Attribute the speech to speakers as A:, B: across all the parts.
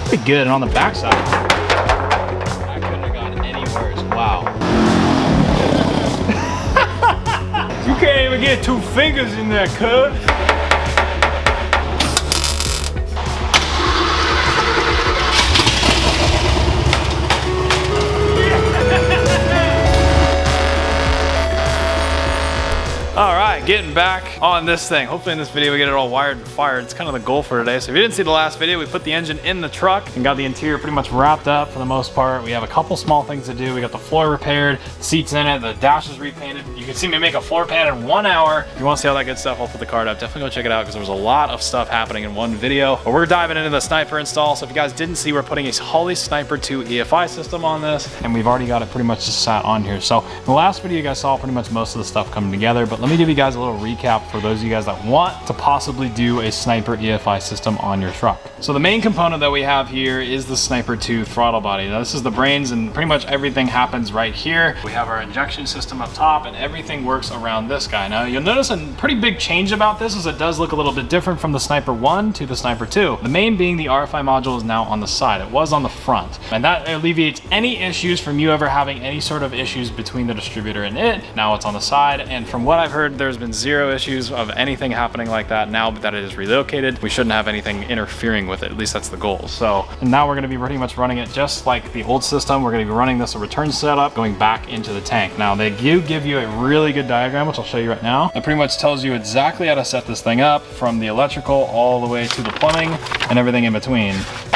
A: Pretty good. And on the backside, I couldn't have gone any worse. Wow. You can't even get 2 fingers in there, cuz. All right, getting back on this thing. Hopefully in this video we get it all wired and fired. It's kind of the goal for today. So if you didn't see the last video, we put the engine in the truck and got the interior pretty much wrapped up for the most part. We have a couple small things to do. We got the floor repaired, seats in it, the dash is repainted. You can see me make a floor pan in 1 hour. If you want to see all that good stuff, I'll put the card up. Definitely go check it out because there was a lot of stuff happening in one video. But we're diving into the Sniper install. So if you guys didn't see, we're putting a Holley Sniper 2 EFI system on this, and we've already got it pretty much just sat on here. So in the last video, you guys saw pretty much most of the stuff coming together, but let me give you guys a little recap for those of you guys that want to possibly do a Sniper EFI system on your truck. So the main component that we have here is the Sniper 2 throttle body. Now this is the brains, and pretty much everything happens right here. We have our injection system up top, and everything works around this guy. Now you'll notice a pretty big change about this is it does look a little bit different from the Sniper 1 to the Sniper 2. The main being the RFI module is now on the side. It was on the front, and that alleviates any issues from you ever having any sort of issues between the distributor and it. Now it's on the side, and from what I've heard, there's been zero issues of anything happening like that now that it is relocated. We shouldn't have anything interfering with it. At least that's the goal. So now we're going to be pretty much running it just like the old system. We're going to be running this a return setup going back into the tank. Now they do give you a really good diagram, which I'll show you right now. It pretty much tells you exactly how to set this thing up from the electrical all the way to the plumbing and everything in between.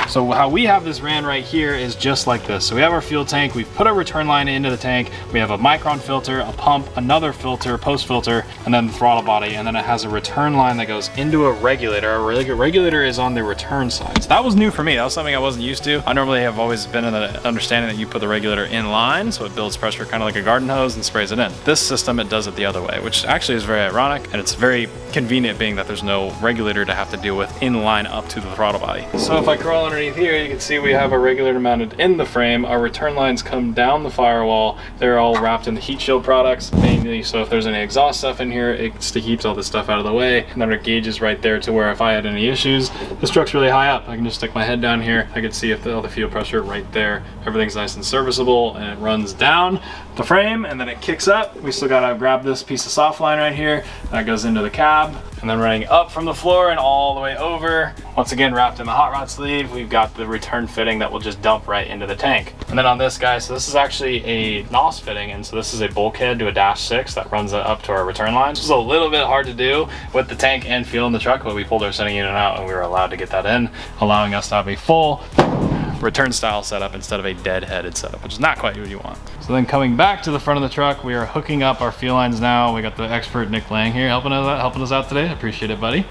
A: So how we have this ran right here is just like this. So we have our fuel tank, we've put our return line into the tank, we have a micron filter, a pump, another filter, post filter, and then the throttle body, and then it has a return line that goes into a regulator. Our regulator is on the return side. So that was new for me. That was something I wasn't used to. I normally have always been in the understanding that you put the regulator in line, so it builds pressure kind of like a garden hose and sprays it in. This system, it does it the other way, which actually is very ironic, and it's very convenient being that there's no regulator to have to deal with in line up to the throttle body. So if I crawl underneath here, you can see we have a regulator mounted in the frame. Our return lines come down the firewall. They're all wrapped in the heat shield products mainly, so if there's any exhaust stuff in here, it keeps all this stuff out of the way. And then our gauge is right there to where if I had any issues, this truck's really high up. I can just stick my head down here. I can see if all the fuel pressure right there. Everything's nice and serviceable, and it runs down the frame and then it kicks up. We still gotta grab this piece of soft line right here. That goes into the cab, and then running up from the floor and all the way over. Once again, wrapped in the hot rod sleeve, we've got the return fitting that will just dump right into the tank. And then on this guy, so this is actually a NOS fitting, and so this is a bulkhead to a dash 6 that runs up to our return line. This was a little bit hard to do with the tank and fuel in the truck, but we pulled our setting unit out and we were allowed to get that in, allowing us to have a full return style setup instead of a dead-headed setup, which is not quite what you want. So then coming back to the front of the truck, we are hooking up our fuel lines now. We got the expert Nick Lang here helping us out today. I appreciate it, buddy.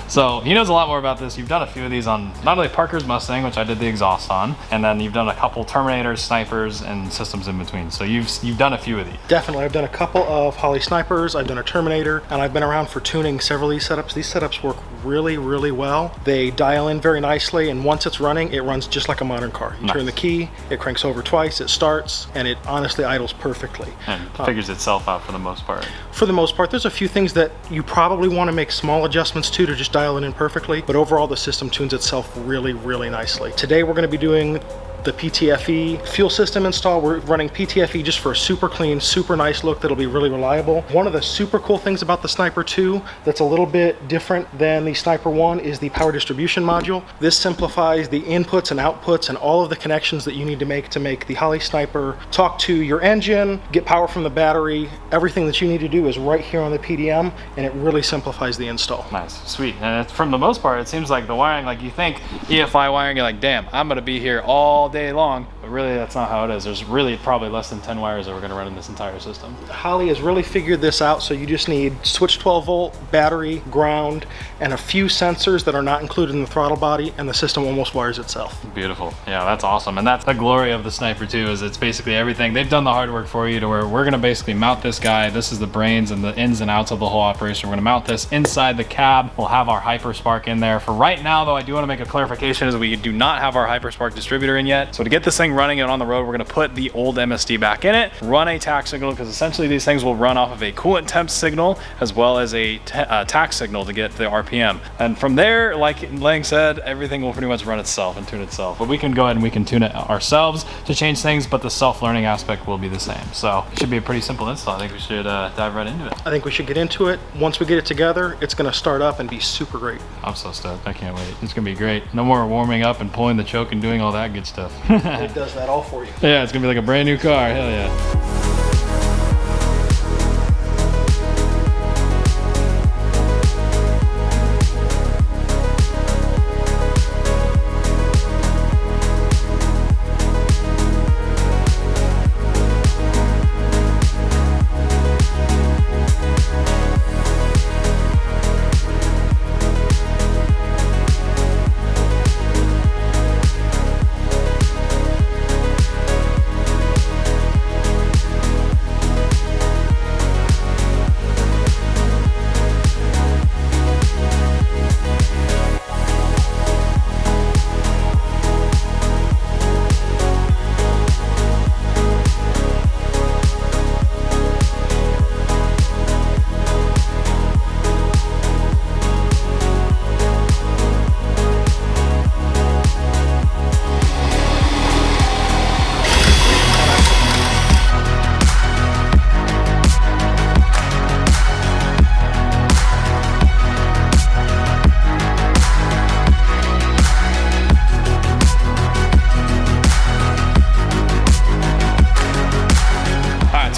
A: So he knows a lot more about this. You've done a few of these on not only Parker's Mustang, which I did the exhaust on, and then you've done a couple Terminators, Snipers, and systems in between. So you've done a few of these.
B: Definitely. I've done a couple of Holley Snipers, I've done a Terminator, and I've been around for tuning several of these setups. These setups work really, really well. They dial in very nicely, and once it's running, it runs just like a modern car. You turn the key, it cranks over twice, it starts, and it honestly idles perfectly.
A: And figures itself out for the most part.
B: For the most part, there's a few things that you probably want to make small adjustments to just dial it in perfectly, but overall the system tunes itself really, really nicely. Today we're going to be doing the PTFE fuel system install. We're running PTFE just for a super clean, super nice look that'll be really reliable. One of the super cool things about the Sniper 2 that's a little bit different than the Sniper 1 is the power distribution module. This simplifies the inputs and outputs and all of the connections that you need to make the Holley Sniper talk to your engine, get power from the battery. Everything that you need to do is right here on the PDM, and it really simplifies the install.
A: Nice, sweet. And from the most part, it seems like the wiring, like you think EFI wiring, you're like, damn, I'm gonna be here all day long, but really that's not how it is. There's really probably less than 10 wires that we're going to run in this entire system.
B: Holley has really figured this out, so you just need switch 12 volt, battery, ground, and a few sensors that are not included in the throttle body, and the system almost wires itself.
A: Beautiful. Yeah, that's awesome. And that's the glory of the Sniper 2, is it's basically everything. They've done the hard work for you to where we're going to basically mount this guy. This is the brains and the ins and outs of the whole operation. We're going to mount this inside the cab. We'll have our Hyperspark in there. For right now though, I do want to make a clarification is we do not have our Hyperspark distributor in yet. So to get this thing running it on the road, we're gonna put the old MSD back in it, run a tach signal, because essentially these things will run off of a coolant temp signal as well as a tach signal to get the RPM. And from there, like Lang said, everything will pretty much run itself and tune itself. But we can go ahead and we can tune it ourselves to change things, but the self-learning aspect will be the same. So it should be a pretty simple install. I think we should dive right into it.
B: I think we should get into it. Once we get it together, it's gonna start up and be super great.
A: I'm so stoked. I can't wait. It's gonna be great. No more warming up and pulling the choke and doing all that good stuff.
B: It does that all for you.
A: Yeah, it's gonna be like a brand new car. Hell yeah.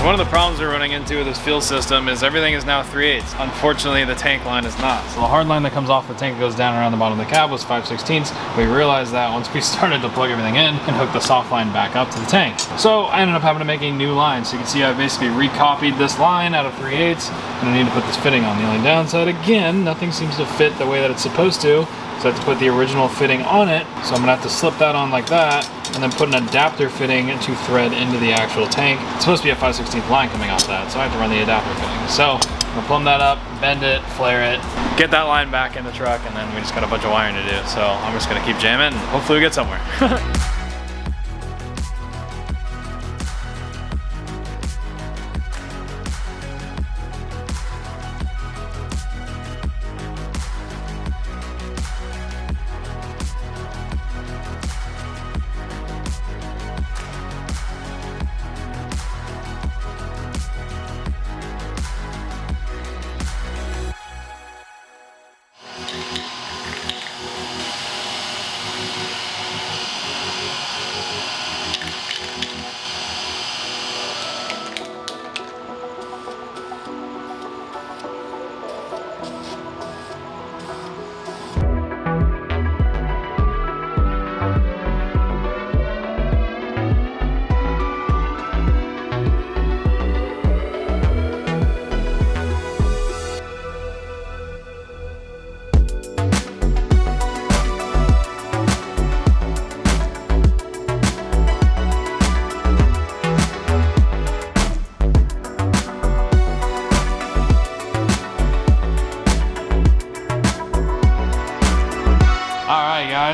A: One of the problems we're running into with this fuel system is everything is now 3/8. Unfortunately, the tank line is not. So the hard line that comes off the tank goes down around the bottom of the cab was 5/16. We realized that once we started to plug everything in and hook the soft line back up to the tank. So I ended up having to make a new line. So you can see I basically recopied this line out of 3/8, and I need to put this fitting on. The only downside, again, nothing seems to fit the way that it's supposed to. So I have to put the original fitting on it. So I'm gonna have to slip that on like that, and then put an adapter fitting to thread into the actual tank. It's supposed to be a 5/16 line coming off that, so I have to run the adapter fitting. So I'm gonna plumb that up, bend it, flare it, get that line back in the truck, and then we just got a bunch of wiring to do. So I'm just gonna keep jamming, and hopefully we get somewhere.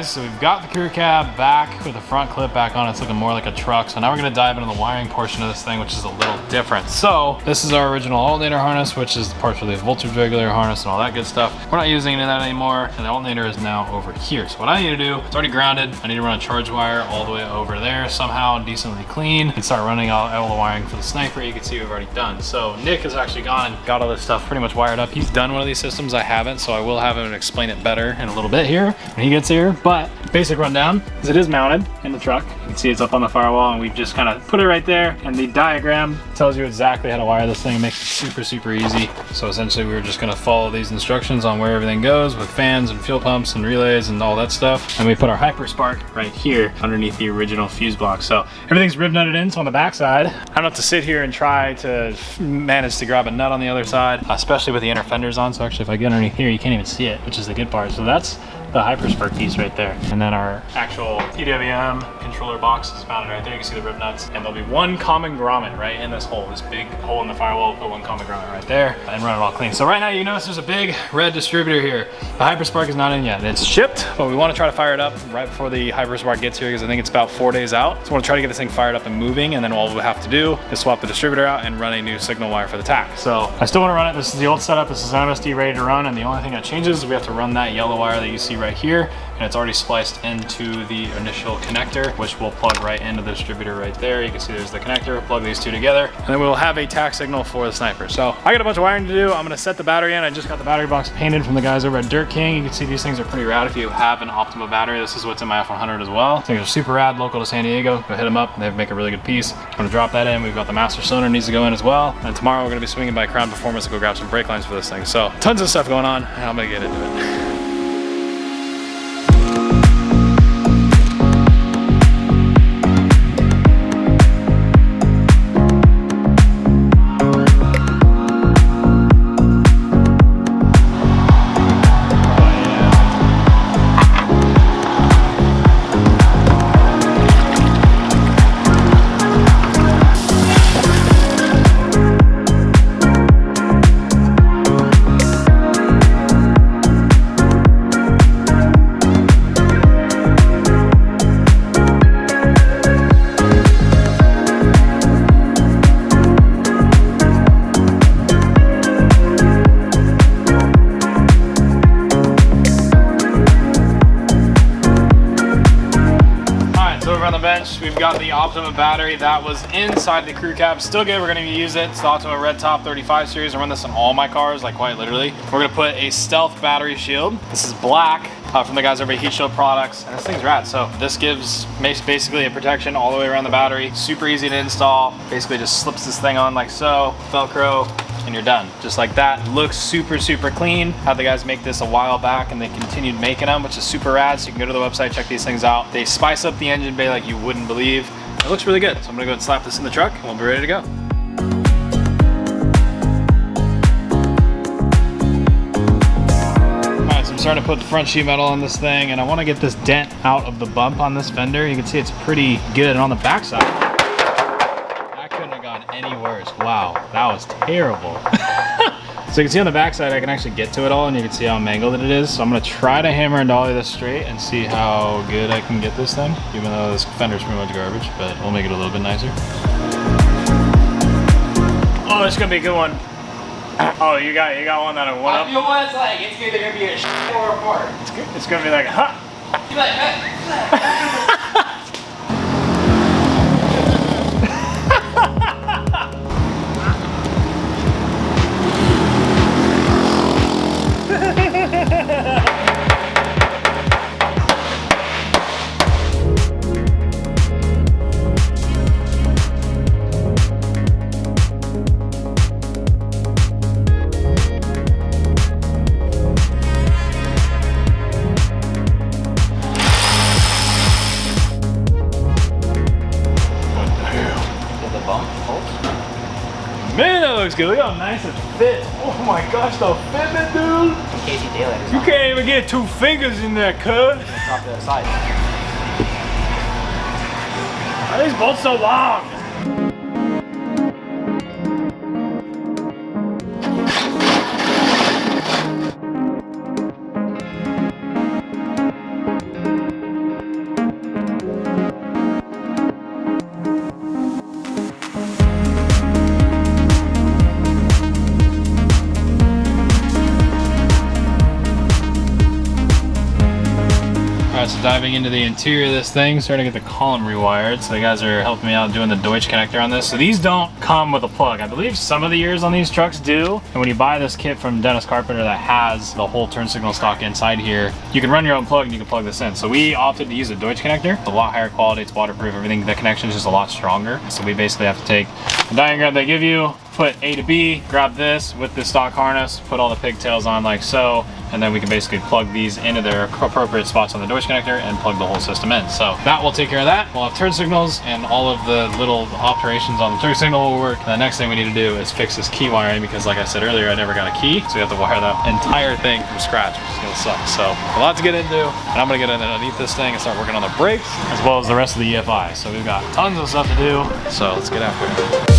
A: So we've got the crew cab back with the front clip back on. It's looking more like a truck. So now we're gonna dive into the wiring portion of this thing, which is a little different. So this is our original alternator harness, which is the partially voltage regulator harness and all that good stuff. We're not using any of that anymore, and the alternator is now over here. So what I need to do, it's already grounded. I need to run a charge wire all the way over there, somehow decently clean, and start running all the wiring for the sniper. You can see we've already done. So Nick has actually gone and got all this stuff pretty much wired up. He's done one of these systems, I haven't, so I will have him explain it better in a little bit here when he gets here. But basic rundown is it is mounted in the truck. You can see it's up on the firewall, and we've just kind of put it right there, and the diagram tells you exactly how to wire this thing. It makes it super easy. So essentially we were just going to follow these instructions on where everything goes with fans and fuel pumps and relays and all that stuff, and we put our Hyperspark right here underneath the original fuse block. So everything's rib nutted in, so on the back side I don't have to sit here and try to manage to grab a nut on the other side, especially with the inner fenders on. So actually if I get underneath here, you can't even see it, which is the good part. So that's the HyperSpark piece right there. And then our actual PWM controller box is mounted right there. You can see the rib nuts. And there'll be one common grommet right in this hole, this big hole in the firewall. Put one common grommet right there and run it all clean. So right now you notice there's a big red distributor here. The HyperSpark is not in yet. It's shipped, but we want to try to fire it up right before the HyperSpark gets here because I think it's about 4 days out. So I want to try to get this thing fired up and moving, and then all we'll have to do is swap the distributor out and run a new signal wire for the tach. So I still want to run it. This is the old setup. This is MSD ready to run, and the only thing that changes is we have to run that yellow wire that you see right here, and it's already spliced into the initial connector, which will plug right into the distributor right there. You can see there's the connector. Plug these two together, and then we will have a tach signal for the sniper. So I got a bunch of wiring to do. I'm gonna set the battery in. I just got the battery box painted from the guys over at Dirt King. You can see these things are pretty rad if you have an Optima battery. This is what's in my F100 as well. Things are super rad, local to San Diego. Go hit them up. They make a really good piece. I'm gonna drop that in. We've got the master cylinder needs to go in as well. And tomorrow we're gonna be swinging by Crown Performance to go grab some brake lines for this thing. So tons of stuff going on, and I'm gonna get into it. We've got the Optima battery that was inside the crew cab. Still good, we're gonna use it. It's the Optima Red Top 35 series. I run this on all my cars, like quite literally. We're gonna put a stealth battery shield. This is black from the guys over at Heat Shield Products, and this thing's rad. So this gives basically a protection all the way around the battery. Super easy to install. Basically just slips this thing on like so, Velcro, and you're done. Just like that. Looks super, super clean. Had the guys make this a while back, and they continued making them, which is super rad. So you can go to the website, check these things out. They spice up the engine bay like you wouldn't believe. It looks really good. So I'm gonna go and slap this in the truck, and we'll be ready to go. Alright, so I'm starting to put the front sheet metal on this thing, and I wanna get this dent out of the bump on this fender. You can see it's pretty good. And on the backside, any worse. Wow, that was terrible. So you can see on the backside I can actually get to it all, and you can see how mangled it is. So I'm gonna try to hammer and dolly this straight and see how good I can get this thing, even though this fender's pretty much garbage, but we'll make it a little bit nicer. Oh, it's gonna be a good one. Oh, you got one that'll one up.
C: I feel what it's like. It's either gonna be a shit or a fart.
A: It's gonna be like a huh.
C: You're like, huh?
A: Man, that looks good. Look how nice it fits. Oh my gosh, the fitment, dude.
C: Casey Daylight.
A: You can't even get 2 fingers in there, cuz.
C: Drop to the side.
A: Why are these bolts so long? Alright, so diving into the interior of this thing, starting to get the column rewired. So the guys are helping me out doing the Deutsch connector on this. So these don't come with a plug. I believe some of the years on these trucks do. And when you buy this kit from Dennis Carpenter that has the whole turn signal stock inside here, you can run your own plug and you can plug this in. So we opted to use a Deutsch connector. It's a lot higher quality, it's waterproof, everything. The connection is just a lot stronger. So we basically have to take the diagram they give you, put A to B, grab this with the stock harness, put all the pigtails on like so, and then we can basically plug these into their appropriate spots on the Deutsch connector and plug the whole system in. So that will take care of that. We'll have turn signals and all of the little operations on the turn signal will work. And the next thing we need to do is fix this key wiring because like I said earlier, I never got a key. So we have to wire that entire thing from scratch, which is gonna suck. So a lot to get into, and I'm gonna get underneath this thing and start working on the brakes as well as the rest of the EFI. So we've got tons of stuff to do. So let's get after it.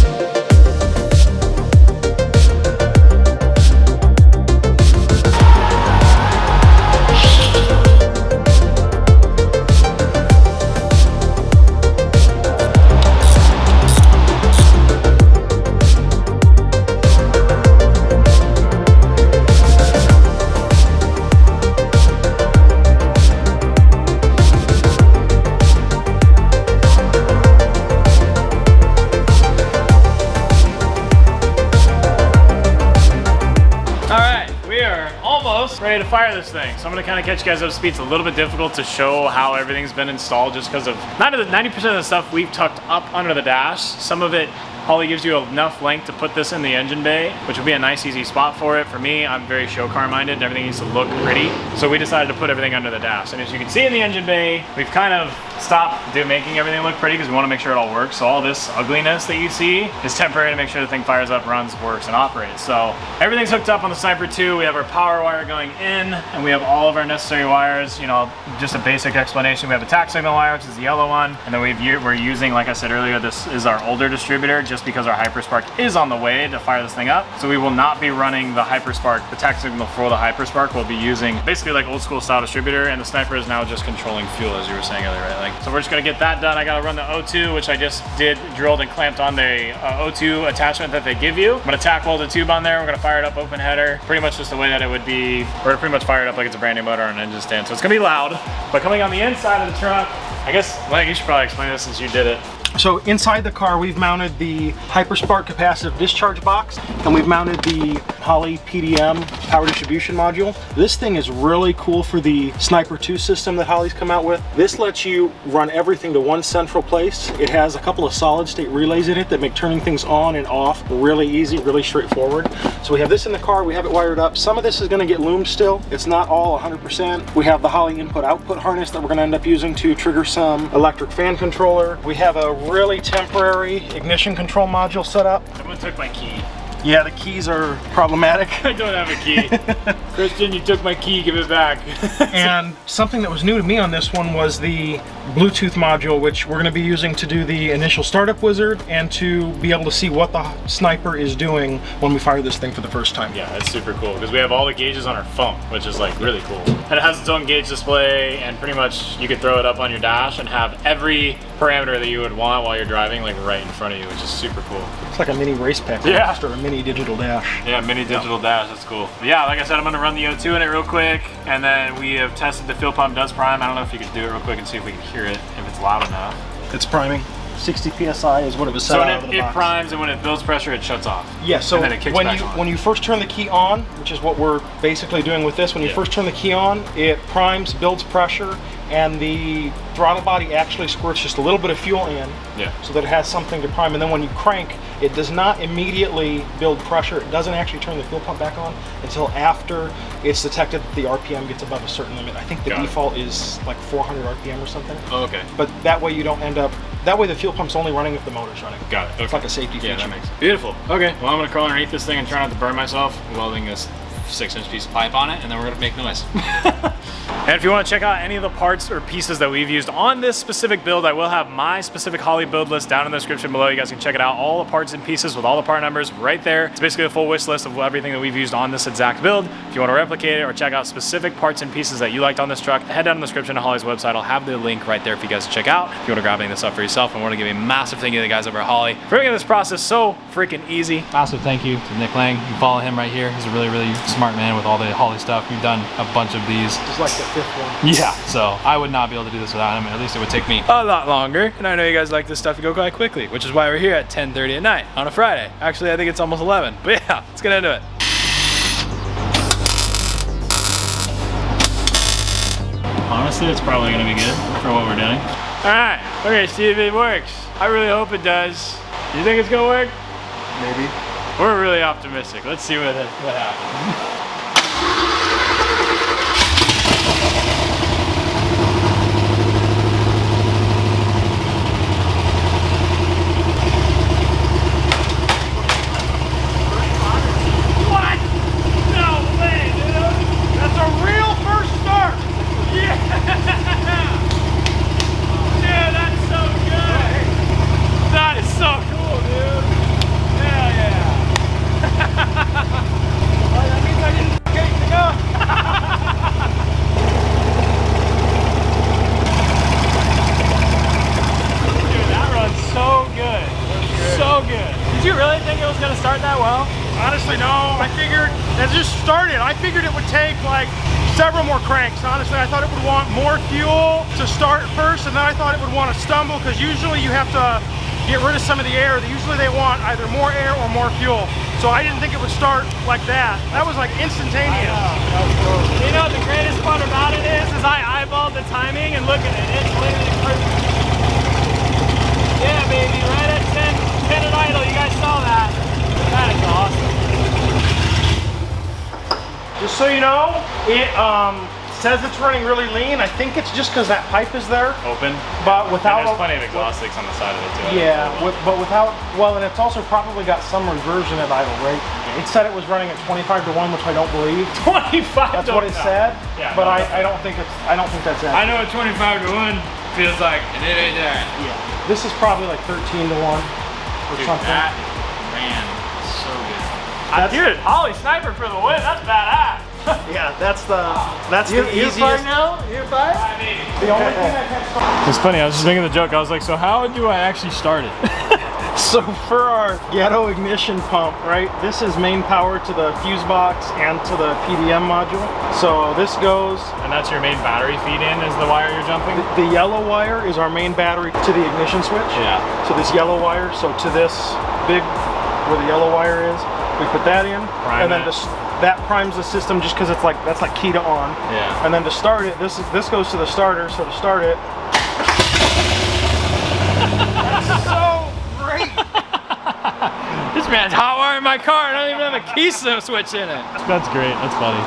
A: Ready to fire this thing. So I'm gonna kind of catch you guys up to speed. It's a little bit difficult to show how everything's been installed just because of 90% of the stuff we've tucked up under the dash. Some of it, Holley gives you enough length to put this in the engine bay, which would be a nice easy spot for it. For me, I'm very show car minded and everything needs to look pretty. So we decided to put everything under the dash. And as you can see in the engine bay, we've kind of stopped making everything look pretty because we want to make sure it all works. So all this ugliness that you see is temporary to make sure the thing fires up, runs, works, and operates. So everything's hooked up on the Sniper 2. We have our power wire going in, and we have all of our necessary wires. You know, just a basic explanation. We have a tack signal wire, which is the yellow one, and then we're using, like I said earlier, this is our older distributor just because our Hyperspark is on the way to fire this thing up. So we will not be running the Hyperspark, the tack signal for the Hyperspark. We'll be using basically like old school style distributor, and the Sniper is now just controlling fuel, as you were saying earlier, right? So we're just gonna get that done. I gotta run the O2, which I just drilled and clamped on the O2 attachment that they give you. I'm gonna tack weld the tube on there. We're gonna fire it up open header, pretty much just the way that it would be. We're gonna pretty much fire it up like it's a brand new motor on an engine stand. So it's gonna be loud, but coming on the inside of the truck, I guess, Mike, you should probably explain this since you did it.
B: So inside the car, we've mounted the Hyperspark capacitive discharge box, and we've mounted the Holley PDM power distribution module. This thing is really cool for the Sniper 2 system that Holley's come out with. This lets you run everything to one central place. It has a couple of solid state relays in it that make turning things on and off really easy, really straightforward. So we have this in the car, we have it wired up. Some of this is gonna get loomed still. It's not all 100%. We have the Holley input-output harness that we're gonna end up using to trigger some electric fan controller. We have a really temporary ignition control module set up.
A: Someone took my key.
B: Yeah, the keys are problematic.
A: I don't have a key. Christian, you took my key, give it back.
B: And something that was new to me on this one was the Bluetooth module, which we're going to be using to do the initial startup wizard and to be able to see what the Sniper is doing when we fire this thing for the first time.
A: Yeah, it's super cool because we have all the gauges on our phone, which is like really cool. And it has its own gauge display, and pretty much you could throw it up on your dash and have every parameter that you would want while you're driving like right in front of you, which is super cool.
B: It's like a mini race pack.
A: Yeah.
B: Or a mini digital dash.
A: Yeah, mini digital dash, that's cool. But yeah, like I said, I'm gonna run the O2 in it real quick, and then we have tested the fuel pump does prime. I don't know if you could do it real quick and see if we can hear it, if it's loud enough.
B: It's priming. 60 PSI is what it was set out of the box. So
A: it primes, and when it builds pressure, it shuts off.
B: Yeah, so
A: and then it kicks back on.
B: When you first turn the key on, which is what we're basically doing with this, when you first turn the key on, it primes, builds pressure, and the throttle body actually squirts just a little bit of fuel in, so that it has something to prime. And then when you crank, it does not immediately build pressure. It doesn't actually turn the fuel pump back on until after it's detected that the RPM gets above a certain limit. I think the default is like 400 RPM or something.
A: Oh, okay.
B: But that way you don't end up, that way the fuel pump's only running if the motor's running.
A: Got it. Okay.
B: It's like a safety feature.
A: Yeah, that makes sense. Beautiful. Okay, well, I'm gonna crawl underneath this thing and try not to burn myself welding this 6-inch piece of pipe on it, and then we're gonna make noise. And if you want to check out any of the parts or pieces that we've used on this specific build, I will have my specific Holley build list down in the description below. You guys can check it out. All the parts and pieces with all the part numbers right there. It's basically a full wish list of everything that we've used on this exact build. If you want to replicate it or check out specific parts and pieces that you liked on this truck, head down in the description to Holley's website. I'll have the link right there for you guys to check out if you want to grab any of this stuff for yourself. And I want to give a massive thank you to the guys over at Holley for making this process so freaking easy. Massive thank you to Nick Lang. You can follow him right here. He's a really, really smart man with all the Holley stuff. We've done a bunch of these.
B: It's like the 5th one.
A: Yeah, so I would not be able to do this without him. At least it would take me a lot longer. And I know you guys like this stuff to go quite quickly, which is why we're here at 10:30 at night on a Friday. Actually, I think it's almost 11. But yeah, let's get into it. Honestly, it's probably gonna be good for what we're doing. All right, we're gonna see if it works. I really hope it does. Do you think it's gonna work?
B: Maybe.
A: We're really optimistic. Let's see what happens. Did you really think it was gonna start that well?
B: Honestly, no. I figured it just started. I figured it would take like several more cranks. Honestly, I thought it would want more fuel to start first, and then I thought it would want to stumble because usually you have to get rid of some of the air. Usually they want either more air or more fuel. So I didn't think it would start like that. That was like instantaneous.
A: You know what the greatest part about it is I eyeballed the timing and look at it. It's literally perfect. Yeah, baby, right at 10 and idle. You guys saw that. That is awesome.
B: Just so you know, it says it's running really lean. I think it's just because that pipe is there.
A: Open.
B: But without...
A: And there's plenty of exhaust leaks on the side of it too.
B: Yeah, but without... Well, and it's also probably got some reversion at idle, right? It said it was running at 25 to 1, which I don't believe.
A: 25
B: That's what it said.
A: Yeah,
B: but I don't think it's... I don't think that's it.
A: I know 25 to 1 feels like, and it ain't that.
B: Yeah. This is probably like 13 to 1 or
A: Dude,
B: something.
A: that ran so good. Dude, Holley Sniper for the win. That's badass.
B: Yeah, that's the easiest.
A: now? You're fine?
B: The only thing I had.
A: It's funny, I was just making the joke. I was like, so how do I actually start it?
B: So for our ghetto ignition pump, right, this is main power to the fuse box and to the PDM module. So this goes...
A: And that's your main battery feed in is the wire you're jumping?
B: The yellow wire is our main battery to the ignition switch.
A: Yeah.
B: So this yellow wire, so to this big, where the yellow wire is, we put that in.
A: Prime
B: and then that primes the system just because it's like, that's like key to on.
A: Yeah.
B: And then to start it, this goes to the starter, so to start it. That's so great.
A: This man's hot wiring my car and I don't even have a key switch in it. That's great, that's funny.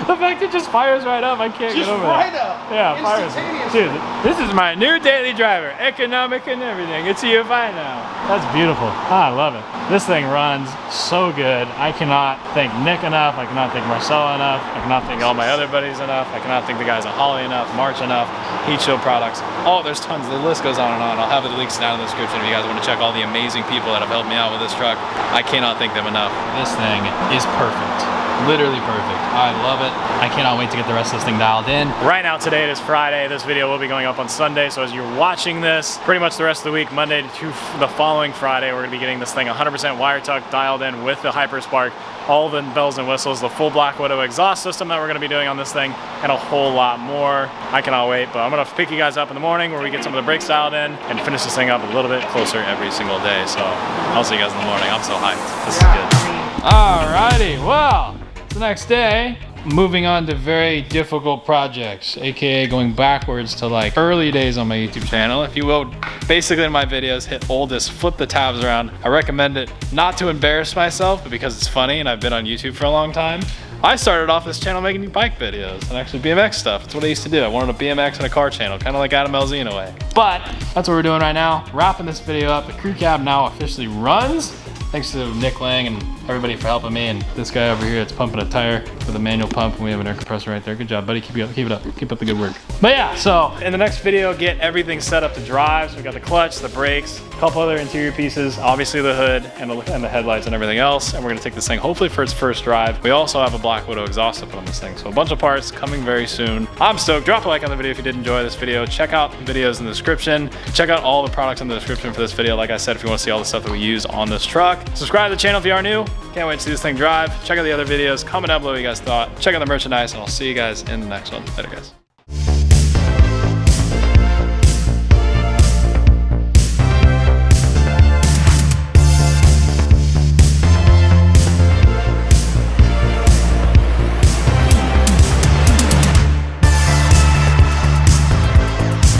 A: The fact it just fires right up, I can't
B: Just
A: get over
B: right
A: that.
B: up.
A: Yeah, fires. Dude, this is my new daily driver, economic and everything. It's UFI now. That's beautiful. I love it. This thing runs so good. I cannot thank Nick enough. I cannot thank Marcella enough. I cannot thank all my other buddies enough. I cannot thank the guys at Holley enough, March enough, Heat Shield Products. Oh, there's tons. The list goes on and on. I'll have the links down in the description if you guys want to check all the amazing people that have helped me out with this truck. I cannot thank them enough. This thing is perfect. Literally perfect. I love it. I cannot wait to get the rest of this thing dialed in. Right now, today it is Friday. This video will be going up on Sunday. So as you're watching this, pretty much the rest of the week, Monday to the following Friday, we're gonna be getting this thing 100% wire tuck dialed in with the Hyperspark, all the bells and whistles, the full Black Widow exhaust system that we're gonna be doing on this thing, and a whole lot more. I cannot wait, but I'm gonna pick you guys up in the morning where we get some of the brakes dialed in and finish this thing up a little bit closer every single day. So I'll see you guys in the morning. I'm so hyped. This is good. Alrighty, well, the next day, moving on to very difficult projects, aka going backwards to like early days on my YouTube channel. If you will, basically in my videos, hit oldest, flip the tabs around. I recommend it not to embarrass myself, but because it's funny and I've been on YouTube for a long time. I started off this channel making bike videos and actually BMX stuff. That's what I used to do. I wanted a BMX and a car channel, kind of like Adam LZ in a way. But that's what we're doing right now. Wrapping this video up. The crew cab now officially runs. Thanks to Nick Lang and everybody for helping me, and this guy over here that's pumping a tire with a manual pump, and we have an air compressor right there. Good job, buddy. Keep it up. Keep up the good work. But yeah, so in the next video, get everything set up to drive. So we got the clutch, the brakes, a couple other interior pieces, obviously the hood and the headlights and everything else. And we're gonna take this thing hopefully for its first drive. We also have a Black Widow exhaust to put on this thing. So a bunch of parts coming very soon. I'm stoked. Drop a like on the video if you did enjoy this video. Check out the videos in the description. Check out all the products in the description for this video. Like I said, if you want to see all the stuff that we use on this truck. Subscribe to the channel if you are new. Can't wait to see this thing drive. Check out the other videos. Comment down below what you guys thought. Check out the merchandise, and I'll see you guys in the next one. Later, guys.